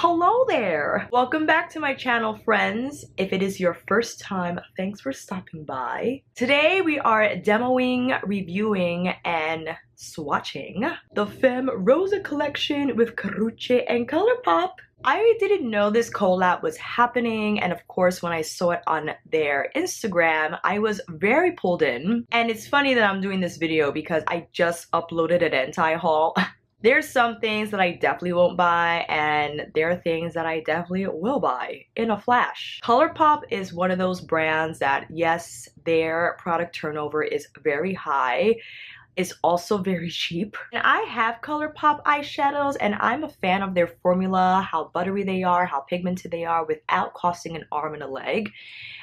Hello there! Welcome back to my channel, friends. If it is your first time, thanks for stopping by. Today we are demoing, reviewing, and swatching the Femme Rosa collection with Karrueche and ColourPop. I didn't know this collab was happening, and of course when I saw it on their Instagram, I was very pulled in. And it's funny that I'm doing this video because I just uploaded an anti-haul. There's some things that I definitely won't buy, and there are things that I definitely will buy in a flash. ColourPop is one of those brands that, yes, their product turnover is very high. It's also very cheap. And I have ColourPop eyeshadows, and I'm a fan of their formula, how buttery they are, how pigmented they are, without costing an arm and a leg.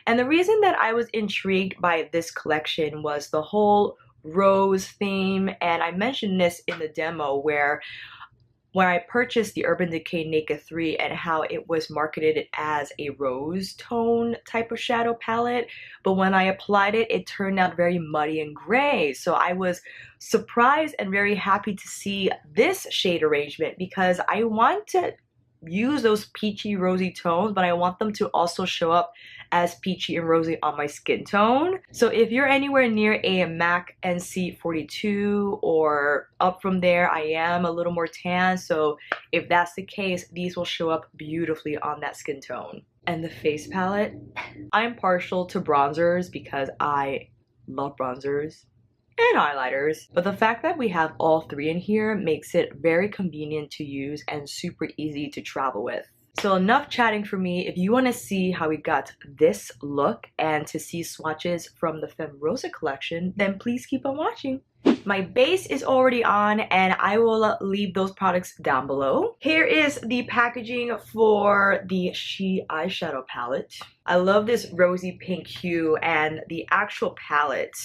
And the reason that I was intrigued by this collection was the whole rose theme, and I mentioned this in the demo where I purchased the Urban Decay Naked 3 and how it was marketed as a rose tone type of shadow palette, but when I applied it, it turned out very muddy and gray. So I was surprised and very happy to see this shade arrangement because I want to use those peachy rosy tones, but I want them to also show up as peachy and rosy on my skin tone. So if you're anywhere near a MAC NC42 or up from there, I am a little more tan, so if that's the case, these will show up beautifully on that skin tone. And the face palette, I'm partial to bronzers because I love bronzers and highlighters, but the fact that we have all three in here makes it very convenient to use and super easy to travel with. So enough chatting for me. If you want to see how we got this look and to see swatches from the Femme Rosa collection, then please keep on watching. My base is already on, and I will leave those products down below. Here is the packaging for the She eyeshadow palette. I love this rosy pink hue, and the actual palette,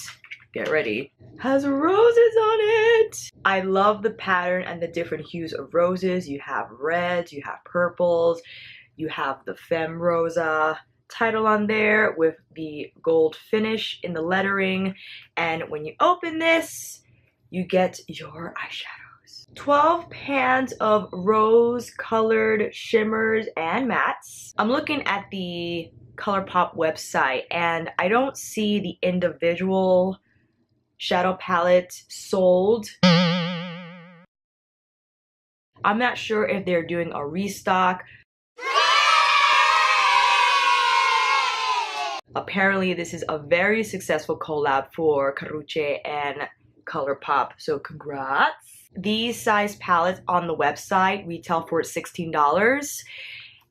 get ready, has roses on it. I love the pattern and the different hues of roses. You have reds, you have purples, you have the Femme Rosa title on there with the gold finish in the lettering. And when you open this, you get your eyeshadows. 12 pans of rose colored shimmers and mattes. I'm looking at the ColourPop website and I don't see the individual shadow palette sold. I'm not sure if they're doing a restock. Apparently this is a very successful collab for Karrueche and ColourPop, so congrats. These size palettes on the website retail for $16.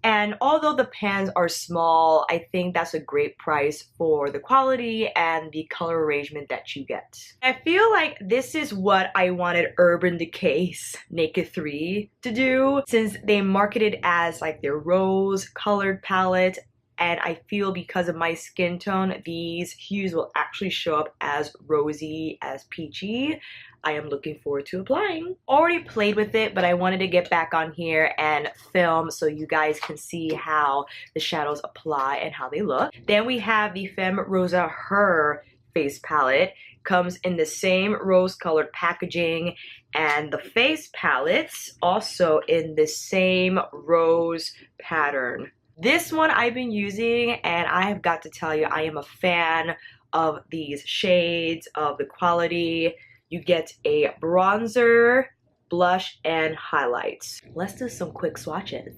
And although the pans are small, I think that's a great price for the quality and the color arrangement that you get. I feel like this is what I wanted Urban Decay's Naked 3 to do, since they market it as like their rose colored palette. And I feel because of my skin tone, these hues will actually show up as rosy, as peachy. I am looking forward to applying. Already played with it, but I wanted to get back on here and film so you guys can see how the shadows apply and how they look. Then we have the Femme Rosa Her face palette. Comes in the same rose colored packaging, and the face palettes also in the same rose pattern. This one I've been using, and I have got to tell you, I am a fan of these shades, of the quality. You get a bronzer, blush, and highlights. Let's do some quick swatches.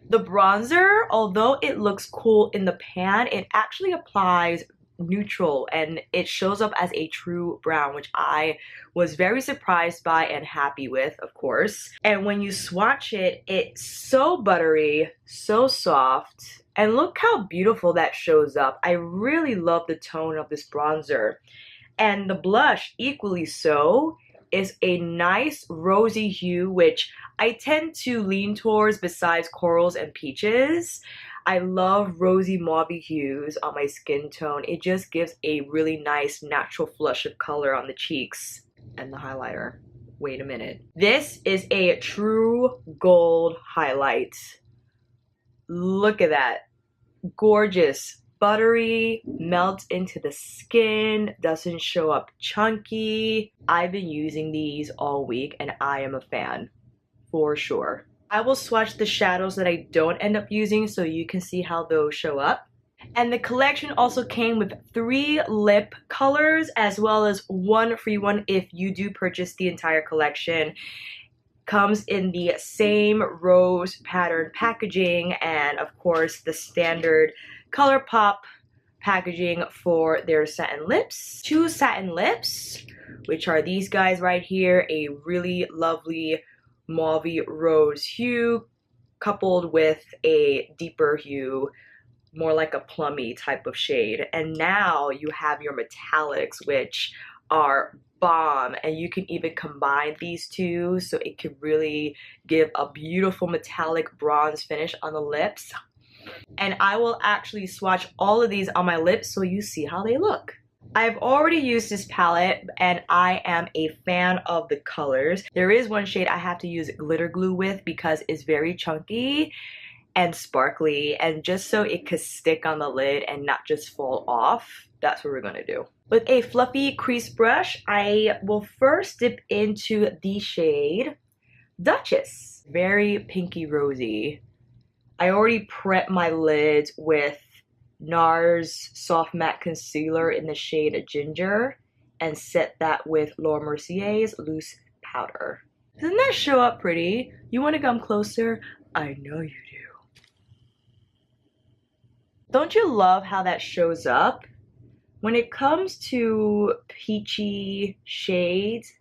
The bronzer, although it looks cool in the pan, it actually applies neutral and it shows up as a true brown, which I was very surprised by and happy with, of course. And when you swatch it, it's so buttery, so soft, and look how beautiful that shows up. I really love the tone of this bronzer. And the blush, equally so, is a nice rosy hue, which I tend to lean towards besides corals and peaches. I love rosy mauve hues on my skin tone. It just gives a really nice natural flush of color on the cheeks. And the highlighter. Wait a minute. This is a true gold highlight. Look at that. Gorgeous. Buttery, melts into the skin, doesn't show up chunky. I've been using these all week and I am a fan, for sure. I will swatch the shadows that I don't end up using so you can see how those show up. And the collection also came with 3 lip colors as well as 1 free one if you do purchase the entire collection. Comes in the same rose pattern packaging and of course the standard ColourPop packaging for their satin lips. 2 satin lips, which are these guys right here, a really lovely mauvey rose hue coupled with a deeper hue, more like a plummy type of shade. And now you have your metallics, which are bomb, and you can even combine these two so it can really give a beautiful metallic bronze finish on the lips. And I will actually swatch all of these on my lips so you see how they look. I've already used this palette and I am a fan of the colors. There is one shade I have to use glitter glue with because it's very chunky and sparkly, and just so it could stick on the lid and not just fall off. That's what we're gonna do. With a fluffy crease brush, I will first dip into the shade Duchess. Very pinky rosy. I already prepped my lids with NARS Soft Matte Concealer in the shade Ginger and set that with Laura Mercier's Loose Powder. Doesn't that show up pretty? You want to come closer? I know you do. Don't you love how that shows up? When it comes to peachy shades,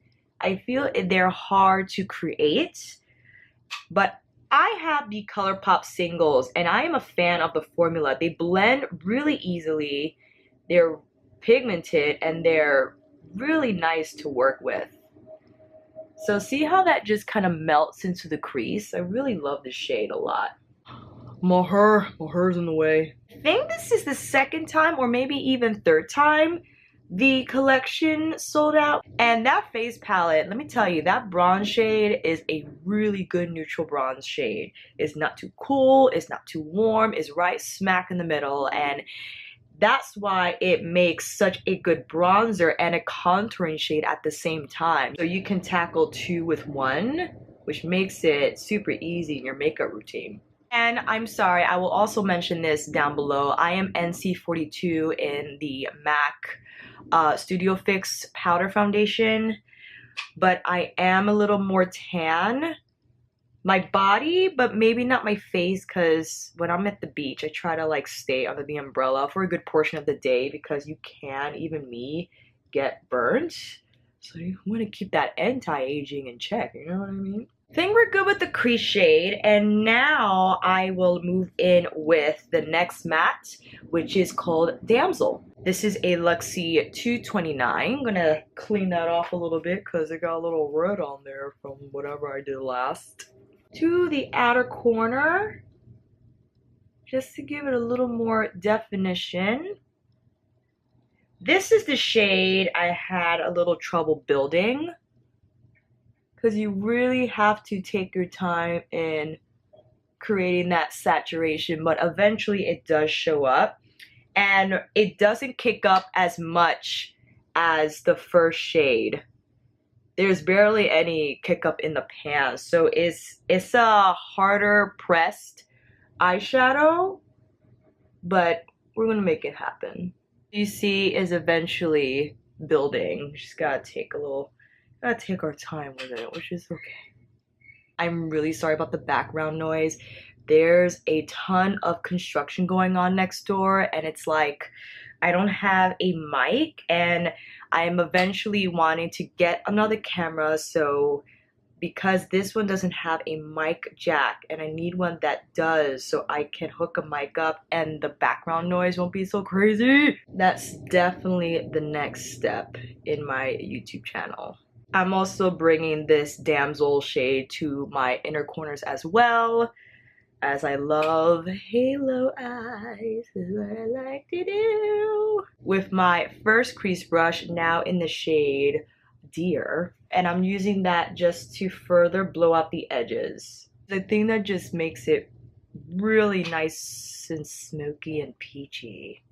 I feel they're hard to create, but I have the ColourPop singles and I am a fan of the formula. They blend really easily, they're pigmented, and they're really nice to work with. So see how that just kind of melts into the crease? I really love this shade a lot. My hair's in the way. I think this is the 2nd time or maybe even 3rd time the collection sold out. And that face palette, let me tell you, that bronze shade is a really good neutral bronze shade. It's not too cool, it's not too warm, it's right smack in the middle, and that's why it makes such a good bronzer and a contouring shade at the same time. So you can tackle 2 with 1, which makes it super easy in your makeup routine. And I'm sorry, I will also mention this down below. I am NC42 in the MAC Studio Fix Powder Foundation, but I am a little more tan. My body, but maybe not my face, because when I'm at the beach, I try to like stay under the umbrella for a good portion of the day because you can, even me, get burnt. So you want to keep that anti-aging in check, you know what I mean? I think we're good with the crease shade, and now I will move in with the next matte, which is called Damsel. This is a Luxie 229. I'm gonna clean that off a little bit because it got a little red on there from whatever I did last. To the outer corner, just to give it a little more definition. This is the shade I had a little trouble building, because you really have to take your time in creating that saturation, but eventually it does show up. And it doesn't kick up as much as the first shade. There's barely any kick up in the pan, so it's a harder pressed eyeshadow, but we're gonna make it happen. You see is eventually building. Just gotta take our time with it, which is okay. I'm really sorry about the background noise. There's a ton of construction going on next door, and it's like I don't have a mic, and I'm eventually wanting to get another camera, so because this one doesn't have a mic jack and I need one that does, so I can hook a mic up and the background noise won't be so crazy. That's definitely the next step in my YouTube channel. I'm also bringing this Damsel shade to my inner corners as well, as I love halo eyes, is what I like to do. With my first crease brush, now in the shade Deer, and I'm using that just to further blow out the edges. The thing that just makes it really nice and smoky and peachy.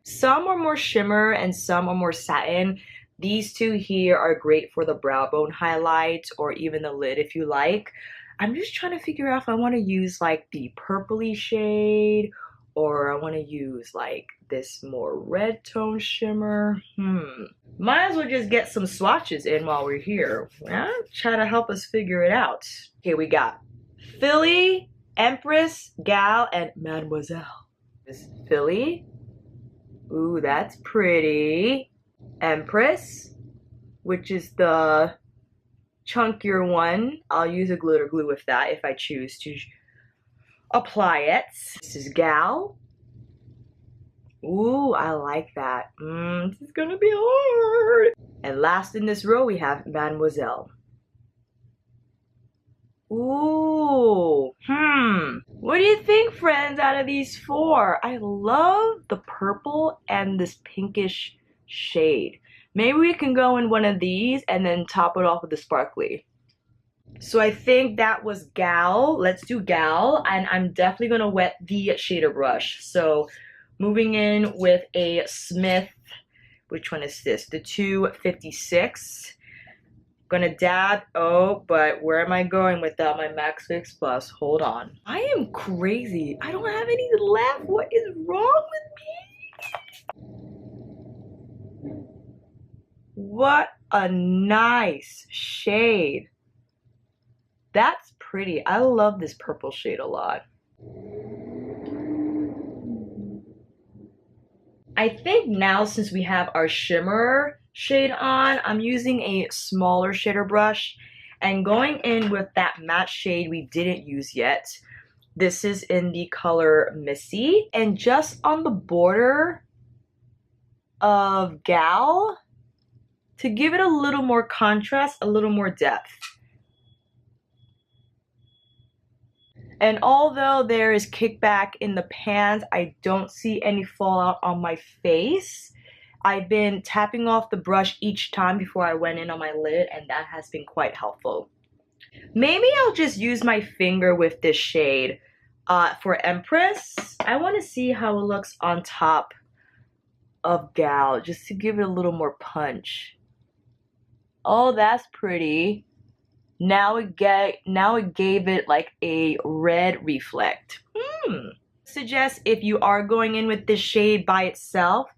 Some are more shimmer and some are more satin. These two here are great for the brow bone highlight or even the lid if you like. I'm just trying to figure out if I want to use like the purpley shade or I want to use like this more red tone shimmer. Might as well just get some swatches in while we're here. Try to help us figure it out. Okay, we got Philly, Empress, Gal, and Mademoiselle. This Philly. Ooh, that's pretty. Empress, which is the chunkier one. I'll use a glitter glue with that if I choose to apply it. This is Gal. Ooh, I like that. This is gonna be hard. And last in this row, we have Mademoiselle. Ooh, what do you think, friends, out of these four? I love the purple and this pinkish shade. Maybe we can go in one of these and then top it off with the sparkly. So I think that was Gal. Let's do Gal, and I'm definitely gonna wet the shader brush. So moving in with a Smith, which one is this? The 256. Gonna dab, but where am I going without my Max Fix Plus? Hold on. I am crazy. I don't have any left. What is wrong with me? What a nice shade. That's pretty. I love this purple shade a lot. I think now, since we have our shimmer shade on, I'm using a smaller shader brush and going in with that matte shade we didn't use yet. This is in the color Missy, and just on the border of Gal to give it a little more contrast, a little more depth. And although there is kickback in the pans, I don't see any fallout on my face. I've been tapping off the brush each time before I went in on my lid, and that has been quite helpful. Maybe I'll just use my finger with this shade for Empress. I want to see how it looks on top of Gal, just to give it a little more punch. Oh, that's pretty. Now it gave it like a red reflect. Suggest if you are going in with this shade by itself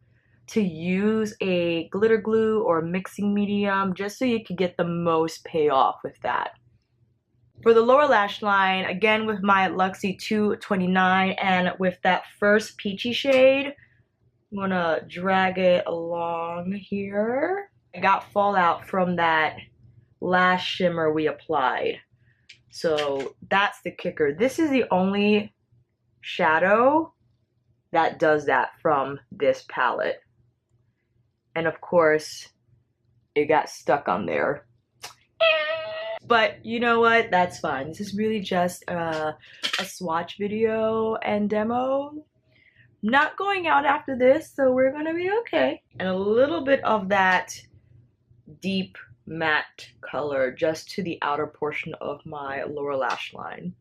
to use a glitter glue or mixing medium just so you can get the most payoff with that. For the lower lash line, again with my Luxie 229 and with that first peachy shade, I'm gonna drag it along here. I got fallout from that last shimmer we applied, so that's the kicker. This is the only shadow that does that from this palette, and of course it got stuck on there, but you know what, that's fine. This is really just a swatch video and demo. Not going out after this, so we're gonna be okay. And a little bit of that deep matte color just to the outer portion of my lower lash line.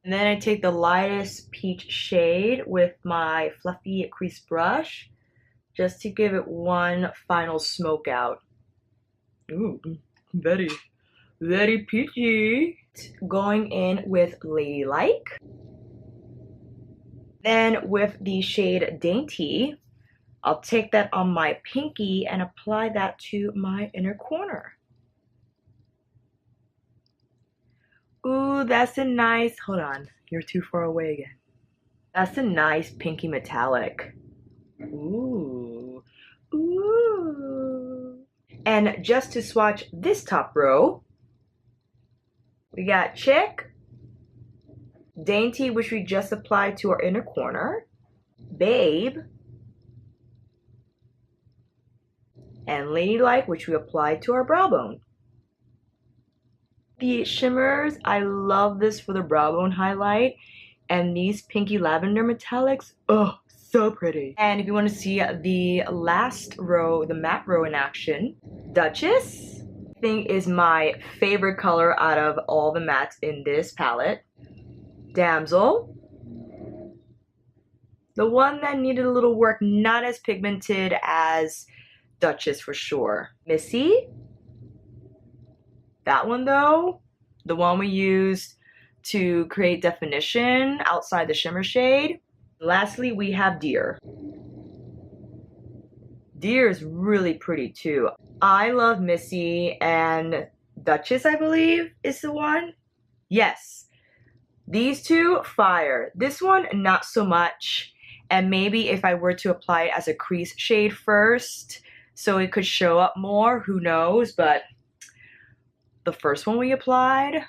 And then I take the lightest peach shade with my fluffy crease brush just to give it one final smoke out. Ooh, very, very peachy. Going in with Ladylike. Then with the shade Dainty, I'll take that on my pinky and apply that to my inner corner. Ooh, that's a nice, hold on, you're too far away again. That's a nice pinky metallic. Ooh, ooh. And just to swatch this top row, we got Chick, Dainty, which we just applied to our inner corner, Babe, and Ladylike, which we applied to our brow bone. The shimmers, I love this for the brow bone highlight, and these pinky lavender metallics, oh, so pretty. And if you want to see the last row, the matte row in action, Duchess, I think is my favorite color out of all the mattes in this palette. Damsel, the one that needed a little work, not as pigmented as Duchess for sure. Missy, that one though, the one we used to create definition outside the shimmer shade. Lastly, we have Deer. Deer is really pretty too. I love Missy, and Duchess, I believe, is the one. Yes. These two, fire. This one, not so much. And maybe if I were to apply it as a crease shade first, so it could show up more, who knows, but the first one we applied,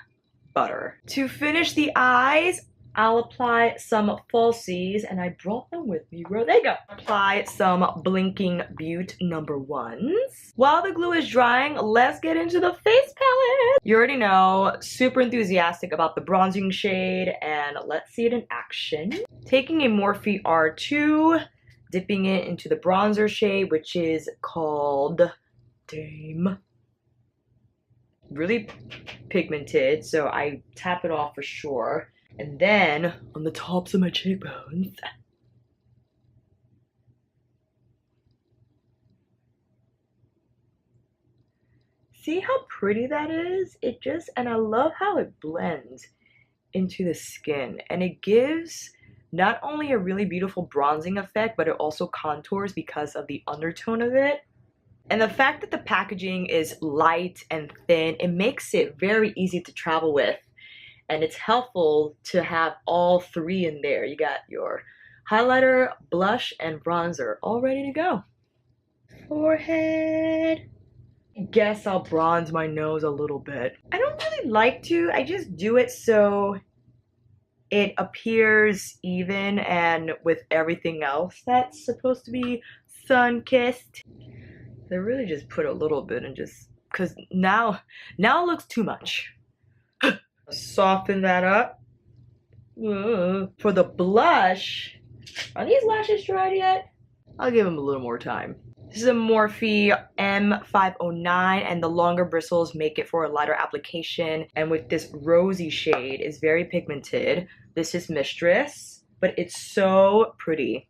butter. To finish the eyes, I'll apply some falsies, and I brought them with me. Where they go? Apply some Blinking Beauty #1s. While the glue is drying, let's get into the face palette. You already know, super enthusiastic about the bronzing shade, and let's see it in action. Taking a Morphe R2, dipping it into the bronzer shade, which is called Dame. Really pigmented, so I tap it off for sure. And then on the tops of my cheekbones, see how pretty that is? It just, and I love how it blends into the skin, and it gives not only a really beautiful bronzing effect, but it also contours because of the undertone of it. And the fact that the packaging is light and thin, it makes it very easy to travel with. And it's helpful to have all three in there. You got your highlighter, blush, and bronzer all ready to go. Forehead. I guess I'll bronze my nose a little bit. I don't really like to. I just do it so it appears even and with everything else that's supposed to be sun-kissed. They really just put a little bit and just, because now it looks too much. Soften that up. For the blush, are these lashes dried yet? I'll give them a little more time. This is a Morphe M509, and the longer bristles make it for a lighter application. And with this rosy shade, is very pigmented. This is Mistress, but it's so pretty.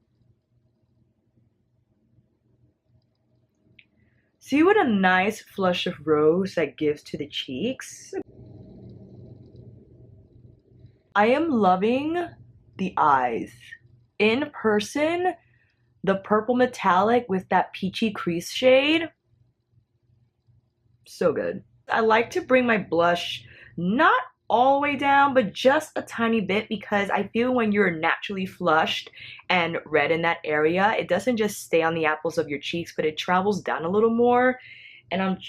See what a nice flush of rose that gives to the cheeks? I am loving the eyes. In person, the purple metallic with that peachy crease shade, so good. I like to bring my blush not all the way down, but just a tiny bit, because I feel when you're naturally flushed and red in that area, it doesn't just stay on the apples of your cheeks, but it travels down a little more. And I'm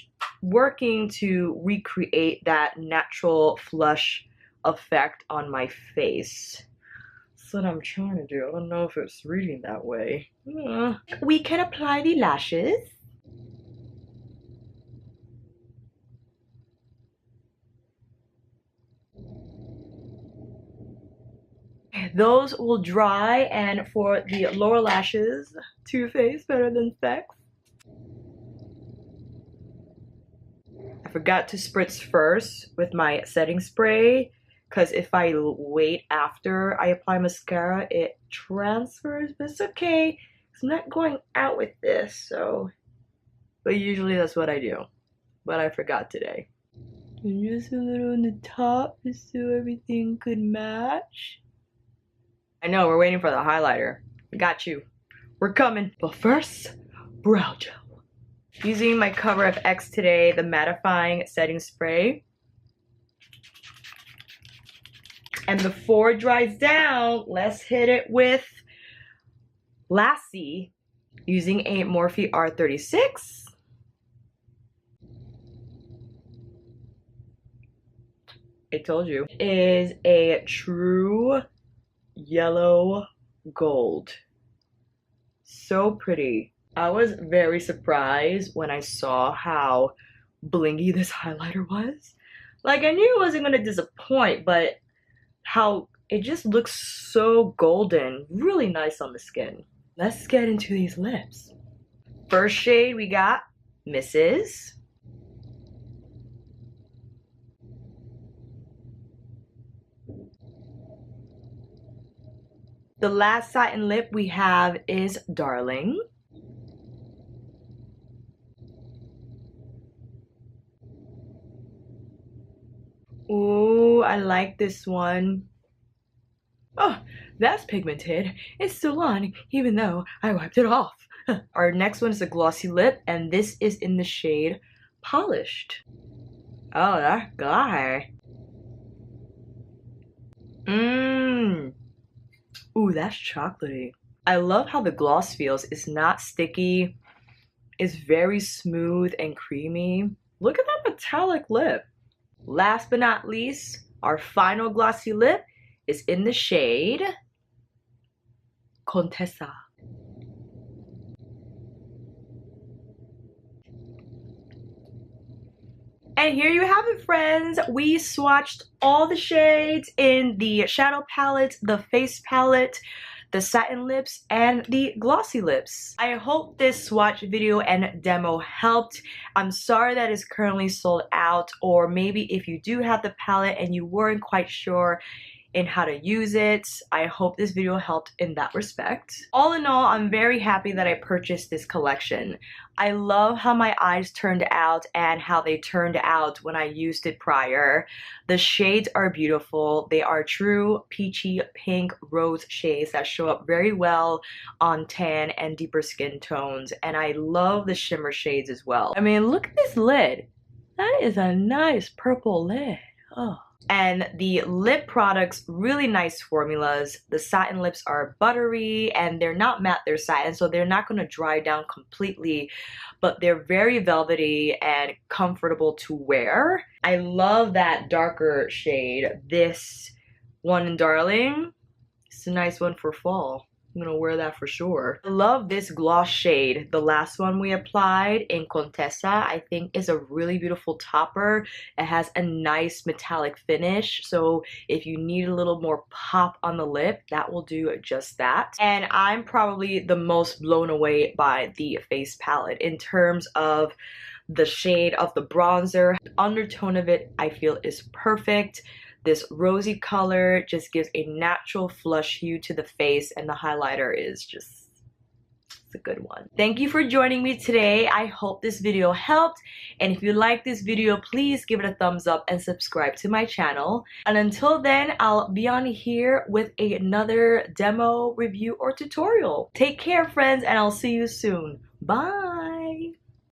working to recreate that natural flush effect on my face. That's what I'm trying to do. I don't know if it's reading that way. We can apply the lashes. Those will dry, and for the lower lashes, Too Faced Better Than Sex. I forgot to spritz first with my setting spray, because if I wait after I apply mascara, it transfers, but it's okay, because I'm not going out with this, so. But usually that's what I do, but I forgot today. And just a little on the top, just so everything could match. I know, we're waiting for the highlighter. Got you. We're coming. But first, brow gel. Using my Cover FX today, the mattifying setting spray. And before it dries down, let's hit it with Lassie using a Morphe R36. I told you. It is a true yellow gold. So pretty. I was very surprised when I saw how blingy this highlighter was. Like, I knew it wasn't going to disappoint, but how it just looks so golden. Really nice on the skin. Let's get into these lips. First shade we got Mrs. The last satin lip we have is Darling. Ooh, like this one. Oh, that's pigmented. It's still on, even though I wiped it off. Our next one is a glossy lip, and this is in the shade Polished. Oh, that guy. Ooh, that's chocolatey. I love how the gloss feels. It's not sticky. It's very smooth and creamy. Look at that metallic lip. Last but not least, our final glossy lip is in the shade Contessa. And here you have it, friends. We swatched all the shades in the shadow palette, the face palette, the satin lips, and the glossy lips. I hope this swatch video and demo helped. I'm sorry that it's currently sold out, or maybe if you do have the palette and you weren't quite sure in how to use it, I hope this video helped in that respect. All in all, I'm very happy that I purchased this collection. I love how my eyes turned out and how they turned out when I used it prior. The shades are beautiful. They are true peachy pink rose shades that show up very well on tan and deeper skin tones, and I love the shimmer shades as well. I mean, look at this lid. That is a nice purple lid. Oh. And the lip products, really nice formulas. The satin lips are buttery and they're not matte, they're satin, so they're not going to dry down completely, but they're very velvety and comfortable to wear. I love that darker shade. This one in Darling, it's a nice one for fall. I'm gonna wear that for sure. I love this gloss shade. The last one we applied in Contessa, I think is a really beautiful topper. It has a nice metallic finish, so if you need a little more pop on the lip, that will do just that. And I'm probably the most blown away by the face palette in terms of the shade of the bronzer. The undertone of it, I feel, is perfect. This rosy color just gives a natural flush hue to the face, and the highlighter is just, it's a good one. Thank you for joining me today. I hope this video helped, and if you like this video, please give it a thumbs up and subscribe to my channel. And until then, I'll be on here with another demo, review, or tutorial. Take care, friends, and I'll see you soon. Bye!